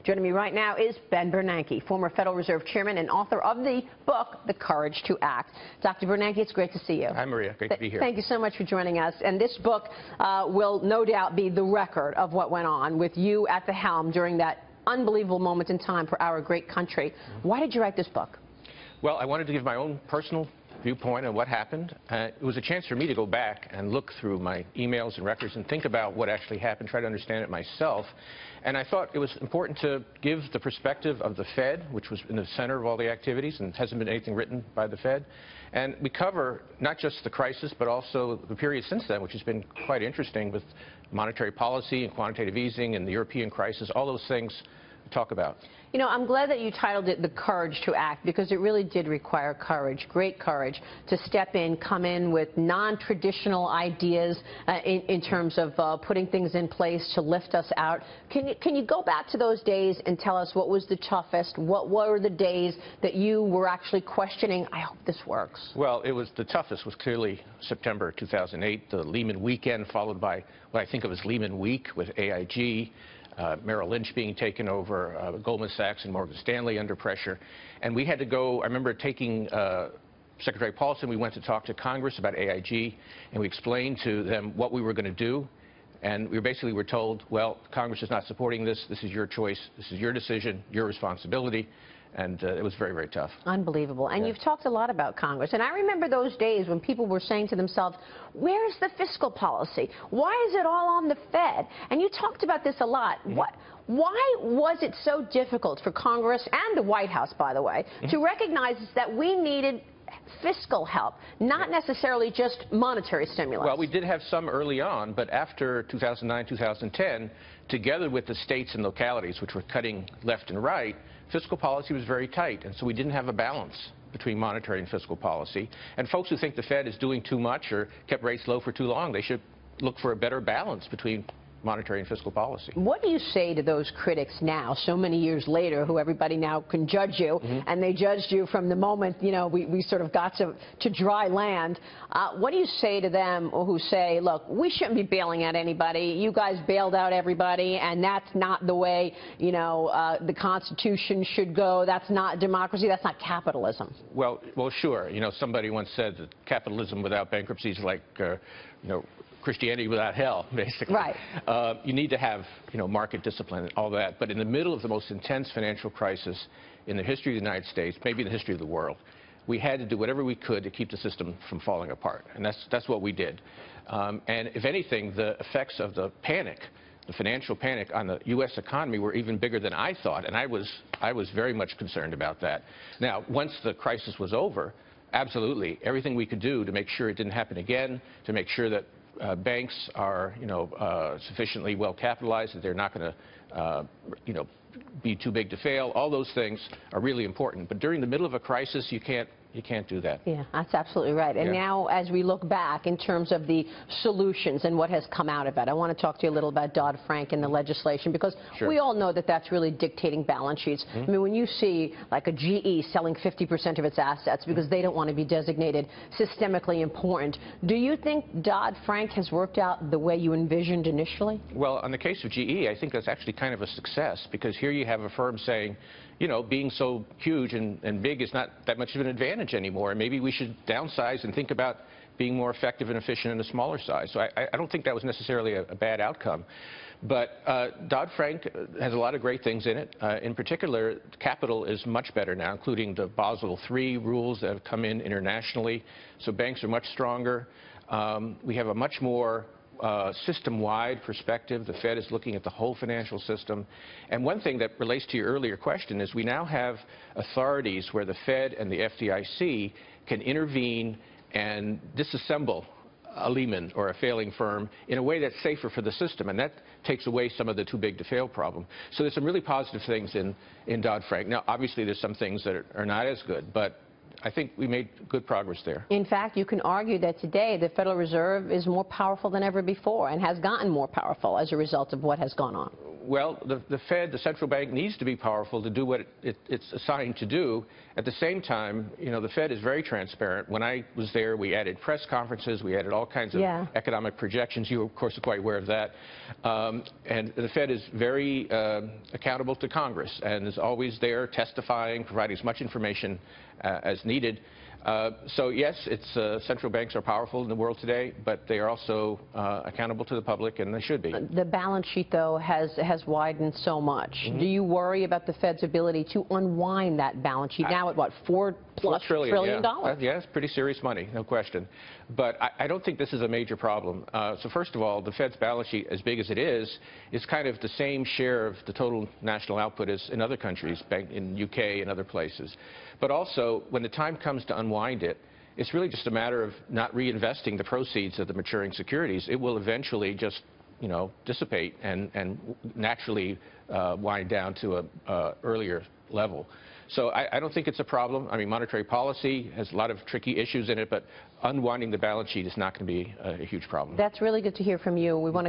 Joining me right now is Ben Bernanke, former Federal Reserve Chairman and author of the book, The Courage to Act. Dr. Bernanke, it's great to see you. Hi, Maria. Great to be here. Thank you so much for joining us. And this book will no doubt be the record of what went on with you at the helm during that unbelievable moment in time for our great country. Why did you write this book? Well, I wanted to give my own personal viewpoint on what happened. It was a chance for me to go back and look through my emails and records and think about what actually happened, try to understand it myself. And I thought it was important to give the perspective of the Fed, which was in the center of all the activities, and hasn't been anything written by the Fed. And we cover not just the crisis, but also the period since then, which has been quite interesting with monetary policy and quantitative easing and the European crisis, all those things to talk about. You know, I'm glad that you titled it The Courage to Act, because it really did require courage, great courage, to step in, come in with non-traditional ideas in terms of putting things in place to lift us out. Can you go back to those days and tell us what was the toughest? What were the days that you were actually questioning, I hope this works? Well, the toughest was clearly September 2008, the Lehman weekend, followed by what I think of as Lehman week with AIG, Merrill Lynch being taken over, Goldman Sachs and Morgan Stanley under pressure. And we had to go, I remember taking Secretary Paulson, we went to talk to Congress about AIG, and we explained to them what we were going to do. And we basically were told, well, Congress is not supporting this. This is your choice. This is your decision, your responsibility. And it was very, very tough. Unbelievable. And you've talked a lot about Congress. And I remember those days when people were saying to themselves, where's the fiscal policy? Why is it all on the Fed? And you talked about this a lot. Why was it so difficult for Congress and the White House, by the way, to recognize that we needed fiscal help, not necessarily just monetary stimulus? Well, we did have some early on, but after 2009, 2010, together with the states and localities, which were cutting left and right, fiscal policy was very tight, and so we didn't have a balance between monetary and fiscal policy. And folks who think the Fed is doing too much or kept rates low for too long, they should look for a better balance between monetary and fiscal policy. What do you say to those critics now, so many years later, who everybody now can judge you, and they judged you from the moment, you know, we sort of got to dry land? What do you say to them who say, look, we shouldn't be bailing out anybody. You guys bailed out everybody, and that's not the way, you know, the Constitution should go. That's not democracy. That's not capitalism. Well, sure. You know, somebody once said that capitalism without bankruptcy is like, you know, Christianity without hell, basically. Right. You need to have, you know, market discipline and all that. But in the middle of the most intense financial crisis in the history of the United States, maybe in the history of the world, we had to do whatever we could to keep the system from falling apart. And that's what we did. And if anything, the effects of the panic, the financial panic on the U.S. economy were even bigger than I thought. And I was very much concerned about that. Now, once the crisis was over, absolutely, everything we could do to make sure it didn't happen again, to make sure that banks are, you know, sufficiently well capitalized, that they're not going to, you know, be too big to fail. All those things are really important. But during the middle of a crisis, you can't do that. Yeah, that's absolutely right. And now, as we look back in terms of the solutions and what has come out of it, I want to talk to you a little about Dodd-Frank and the legislation, because we all know that that's really dictating balance sheets. I mean, when you see like a GE selling 50% of its assets because they don't want to be designated systemically important, do you think Dodd-Frank has worked out the way you envisioned initially? Well, on the case of GE, I think that's actually kind of a success, because here you have a firm saying, you know, being so huge and big is not that much of an advantage anymore, and maybe we should downsize and think about being more effective and efficient in a smaller size. So I don't think that was necessarily a bad outcome. But Dodd-Frank has a lot of great things in it. In particular, capital is much better now, including the Basel III rules that have come in internationally. So banks are much stronger. We have a much more system-wide perspective. The Fed is looking at the whole financial system. And one thing that relates to your earlier question is we now have authorities where the Fed and the FDIC can intervene and disassemble a Lehman or a failing firm in a way that's safer for the system, and that takes away some of the too big to fail problem. So there's some really positive things in Dodd-Frank. Now, obviously, there's some things that are not as good, but I think we made good progress there. In fact, you can argue that today the Federal Reserve is more powerful than ever before and has gotten more powerful as a result of what has gone on. Well, the Fed, the central bank, needs to be powerful to do what it's assigned to do. At the same time, you know, the Fed is very transparent. When I was there, we added press conferences, we added all kinds of economic projections. You, of course, are quite aware of that. And the Fed is very accountable to Congress and is always there testifying, providing as much information as needed. So yes, central banks are powerful in the world today, but they are also accountable to the public, and they should be. The balance sheet, though, has widened so much. Do you worry about the Fed's ability to unwind that balance sheet now at what, $4+ trillion? Yeah, it's pretty serious money, no question. But I don't think this is a major problem. So first of all, the Fed's balance sheet, as big as it is kind of the same share of the total national output as in other countries, in UK and other places. But also, when the time comes to unwind it, it's really just a matter of not reinvesting the proceeds of the maturing securities. It will eventually just, you know, dissipate and naturally wind down to a earlier level. So I don't think it's a problem. I mean, monetary policy has a lot of tricky issues in it, but unwinding the balance sheet is not going to be a huge problem. That's really good to hear from you. We want to